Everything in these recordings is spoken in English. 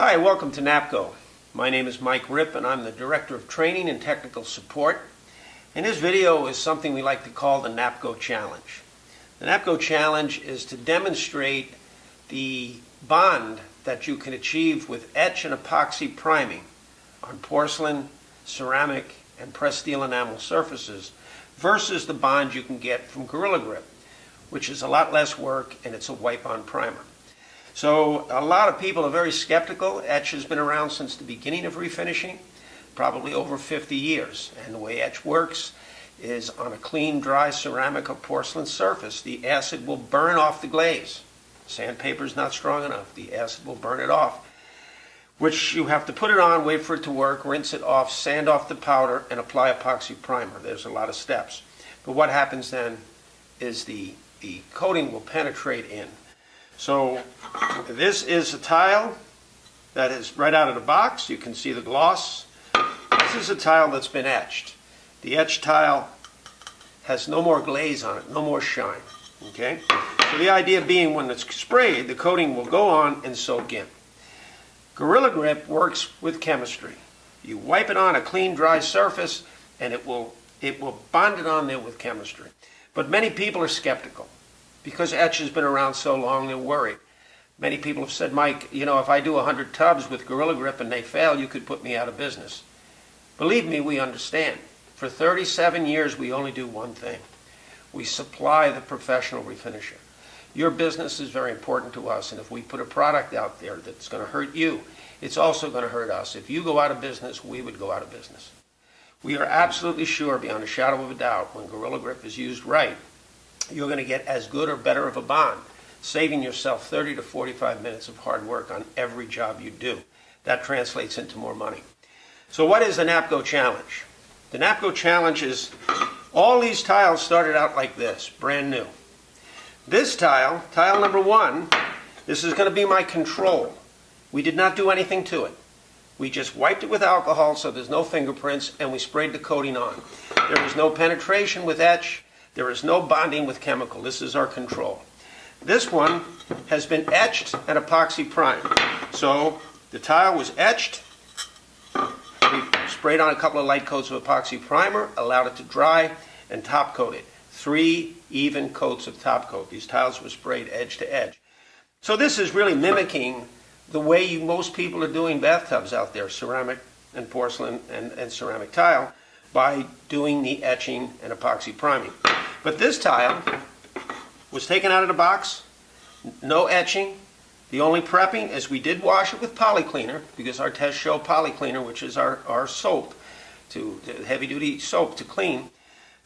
Hi, welcome to NAPCO. My name is Mike Ripp and I'm the Director of Training and Technical Support. And this video is something we like to call the NAPCO Challenge. The NAPCO Challenge is to demonstrate the bond that you can achieve with etch and epoxy priming on porcelain, ceramic, and pressed steel enamel surfaces versus the bond you can get from Gorilla Grip, which is a lot less work and it's a wipe-on primer. So a lot of people are very skeptical. Etch has been around since the beginning of refinishing, probably over 50 years. And the way etch works is on a clean, dry ceramic or porcelain surface, the acid will burn off the glaze. Sandpaper is not strong enough. The acid will burn it off, which you have to put it on, wait for it to work, rinse it off, sand off the powder, and apply epoxy primer. There's a lot of steps. But what happens then is the coating will penetrate in. So this is a tile that is right out of the box. You can see the gloss. This is a tile that's been etched. The etched tile has no more glaze on it, no more shine. Okay? So the idea being when it's sprayed, the coating will go on and soak in. Gorilla Grip works with chemistry. You wipe it on a clean, dry surface and it will bond it on there with chemistry. But many people are skeptical. Because etch has been around so long, they're worried. Many people have said, Mike, you know, if I do 100 tubs with Gorilla Grip and they fail, you could put me out of business. Believe me, we understand. For 37 years, we only do one thing. We supply the professional refinisher. Your business is very important to us, and if we put a product out there that's going to hurt you, it's also going to hurt us. If you go out of business, we would go out of business. We are absolutely sure, beyond a shadow of a doubt, when Gorilla Grip is used right, you're going to get as good or better of a bond, saving yourself 30 to 45 minutes of hard work on every job you do. That translates into more money. So what is the NAPCO Challenge? The NAPCO Challenge is, all these tiles started out like this, brand new. This tile, tile number 1, this is going to be my control. We did not do anything to it. We just wiped it with alcohol so there's no fingerprints, and we sprayed the coating on. There is no penetration with etch. There is no bonding with chemical. This is our control. This one has been etched and epoxy primed. So the tile was etched. We sprayed on a couple of light coats of epoxy primer, allowed it to dry, and top coated. 3 even coats of top coat. These tiles were sprayed edge to edge. So this is really mimicking the way most people are doing bathtubs out there, ceramic and porcelain and ceramic tile, by doing the etching and epoxy priming. But this tile was taken out of the box, no etching. The only prepping is we did wash it with poly cleaner, because our tests show poly cleaner, which is our soap, heavy duty soap to clean.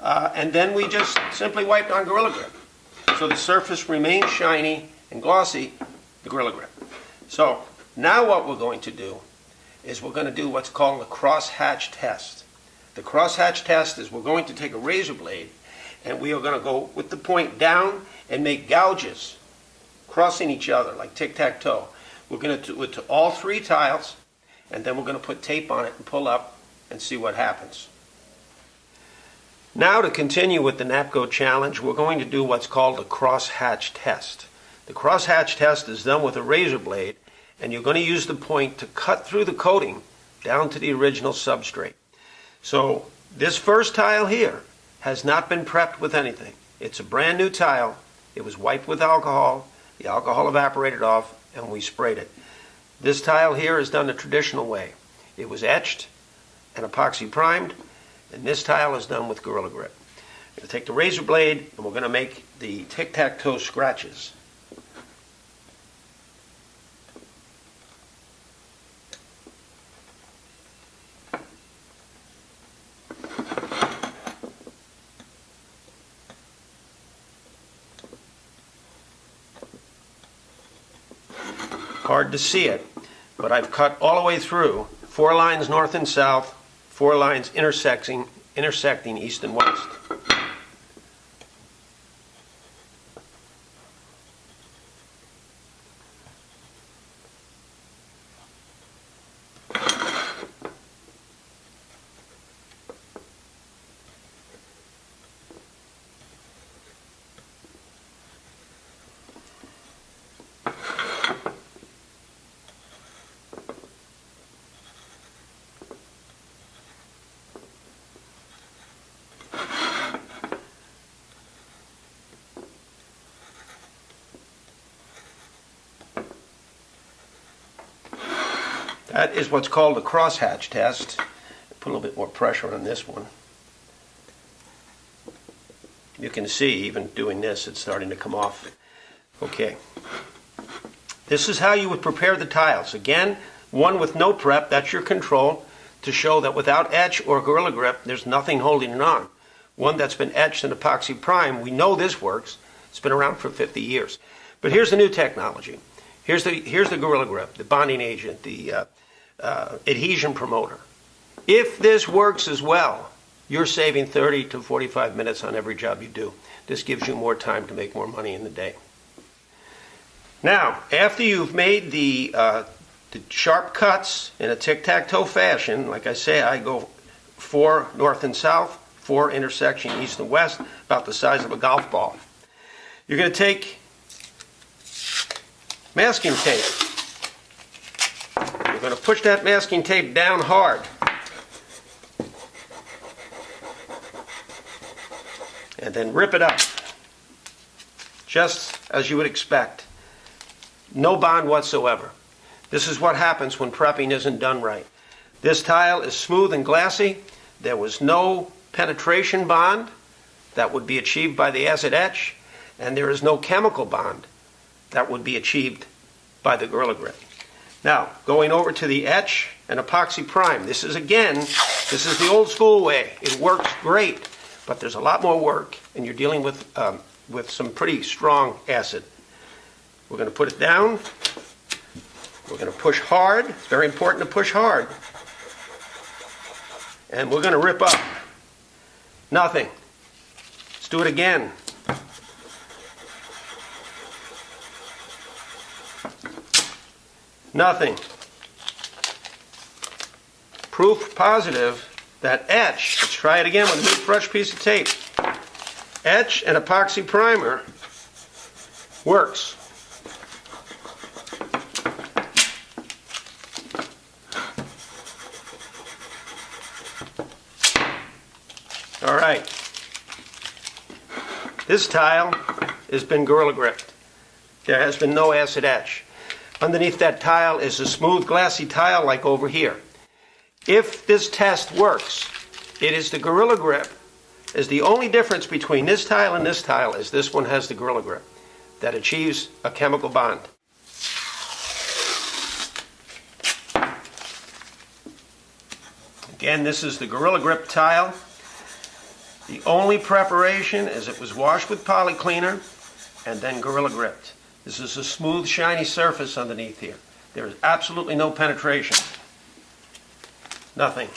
And then we just simply wiped on Gorilla Grip. So the surface remains shiny and glossy, the Gorilla Grip. So now what we're going to do is we're going to do what's called the Crosshatch Test. The Crosshatch Test is we're going to take a razor blade and we are going to go with the point down and make gouges crossing each other like tic-tac-toe. We're going to do it to all 3 tiles, and then we're going to put tape on it and pull up and see what happens. Now, to continue with the NAPCO Challenge, we're going to do what's called the Crosshatch Test. The Crosshatch Test is done with a razor blade, and you're going to use the point to cut through the coating down to the original substrate. So this first tile here has not been prepped with anything. It's a brand new tile. It was wiped with alcohol. The alcohol evaporated off and we sprayed it. This tile here is done the traditional way. It was etched and epoxy primed, and this tile is done with Gorilla Grip. We're going to take the razor blade and we're going to make the tic-tac-toe scratches. Hard to see it, but I've cut all the way through, 4 lines north and south, 4 lines intersecting east and west. That is what's called a crosshatch test. Put a little bit more pressure on this one. You can see, even doing this, it's starting to come off. Okay. This is how you would prepare the tiles. Again, one with no prep, that's your control, to show that without etch or Gorilla Grip, there's nothing holding it on. One that's been etched and epoxy prime, we know this works. It's been around for 50 years. But here's the new technology. Here's the Gorilla Grip, the bonding agent, the adhesion promoter. If this works as well, you're saving 30 to 45 minutes on every job you do. This gives you more time to make more money in the day. Now, after you've made the sharp cuts in a tic-tac-toe fashion, like I say, I go 4 north and south, 4 intersection east and west, about the size of a golf ball. You're going to take masking tape. You're going to push that masking tape down hard. And then rip it up, just as you would expect. No bond whatsoever. This is what happens when prepping isn't done right. This tile is smooth and glassy. There was no penetration bond that would be achieved by the acid etch, and there is no chemical bond that would be achieved by the Gorilla Grip. Now, going over to the etch and epoxy prime. This is the old school way. It works great, but there's a lot more work, and you're dealing with some pretty strong acid. We're going to put it down. We're going to push hard. It's very important to push hard. And we're going to rip up. Nothing. Let's do it again. Nothing. Proof positive that etch, let's try it again with a new fresh piece of tape. Etch and epoxy primer works. All right. This tile has been Gorilla Gripped. There has been no acid etch. Underneath that tile is a smooth, glassy tile like over here. If this test works, it is the Gorilla Grip. Is the only difference between this tile and this tile is this one has the Gorilla Grip that achieves a chemical bond. Again, this is the Gorilla Grip tile. The only preparation is it was washed with poly cleaner and then Gorilla Gripped. This is a smooth, shiny surface underneath here. There is absolutely no penetration. Nothing.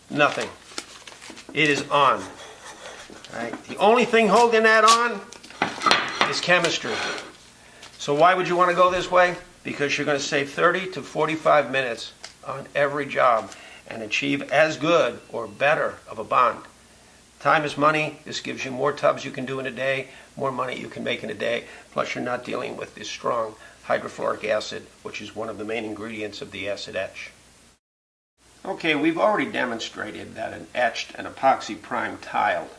Nothing. It is on. Right? The only thing holding that on is chemistry. So why would you want to go this way? Because you're going to save 30 to 45 minutes on every job and achieve as good or better of a bond. Time is money. This gives you more tubs you can do in a day, more money you can make in a day, plus you're not dealing with this strong hydrofluoric acid, which is one of the main ingredients of the acid etch. Okay, we've already demonstrated that an etched and epoxy prime tile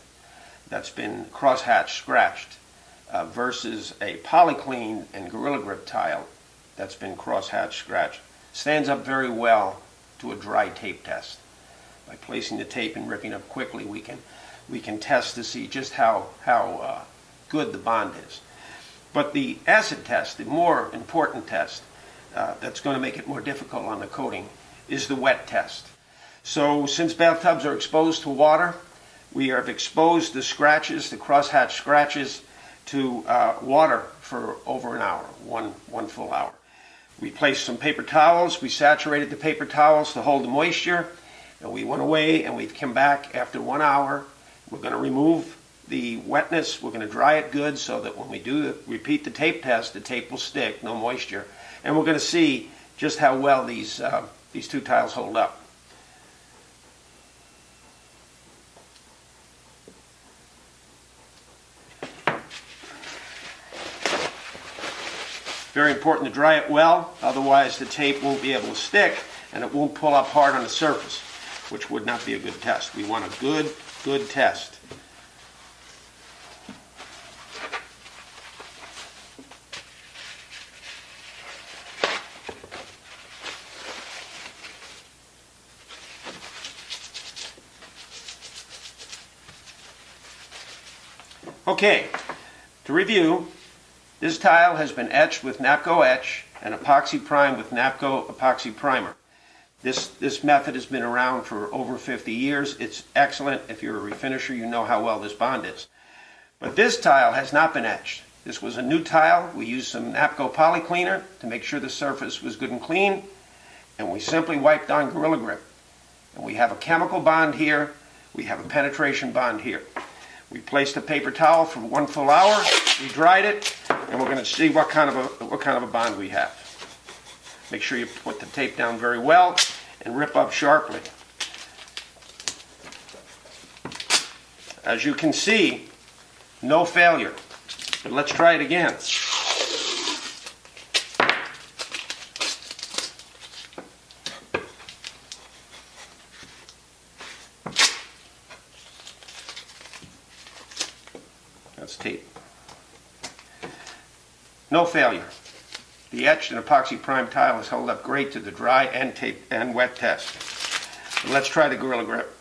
that's been crosshatch scratched versus a polyclean and Gorilla Grip tile that's been crosshatch scratched stands up very well to a dry tape test. By placing the tape and ripping up quickly, we can test to see just how good the bond is. But the acid test, the more important test that's going to make it more difficult on the coating, is the wet test. So since bathtubs are exposed to water, we have exposed the scratches, the crosshatch scratches, to water for over an hour, one full hour. We placed some paper towels, we saturated the paper towels to hold the moisture, and we went away and we've come back after 1 hour. We're going to remove the wetness, we're going to dry it good so that when we do repeat the tape test, the tape will stick, no moisture, and we're going to see just how well these two tiles hold up. Very important to dry it well, otherwise the tape won't be able to stick and it won't pull up hard on the surface, which would not be a good test. We want a good test. Okay, to review, this tile has been etched with NAPCO etch and epoxy primed with NAPCO epoxy primer. This method has been around for over 50 years. It's excellent. If you're a refinisher, you know how well this bond is. But this tile has not been etched. This was a new tile. We used some NAPCO poly cleaner to make sure the surface was good and clean, and we simply wiped on Gorilla Grip. And we have a chemical bond here. We have a penetration bond here. We placed a paper towel for 1 full hour. We dried it, and we're going to see what kind of a bond we have. Make sure you put the tape down very well and rip up sharply. As you can see, no failure. But let's try it again. That's tape. No failure. The etched and epoxy primed tile has held up great to the dry and tape and wet test. So let's try the Gorilla Grip.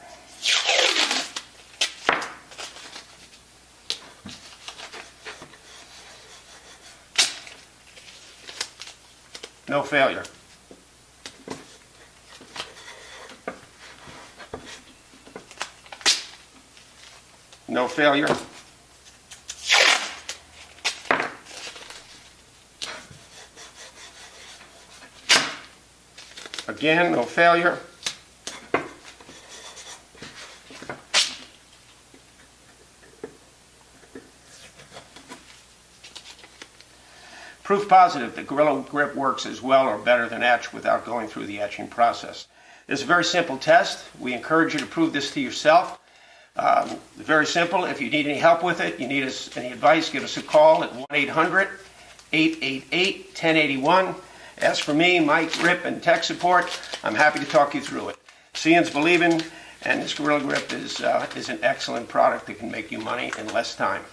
No failure. No failure. Again, no failure. Proof positive that Gorilla Grip works as well or better than etch without going through the etching process. It's a very simple test. We encourage you to prove this to yourself. Very simple. If you need any help with it, you need any advice, give us a call at 1-800-888-1081. As for me, Mike Grip, and tech support, I'm happy to talk you through it. Seeing's believing, and this Gorilla Grip is an excellent product that can make you money in less time.